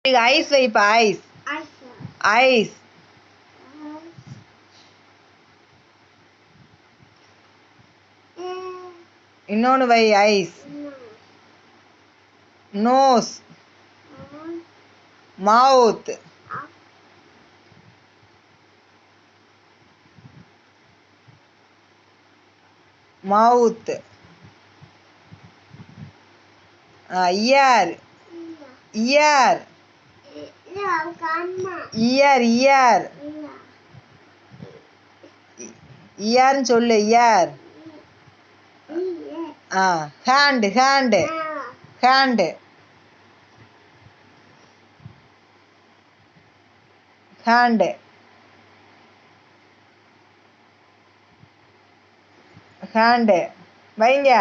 ice வைப்பா ice ice இன்னொன்று வை ice nose மவுத் மவுத் year year year year இயர்னு சொல்லு year hand hand hand hand hand வைங்க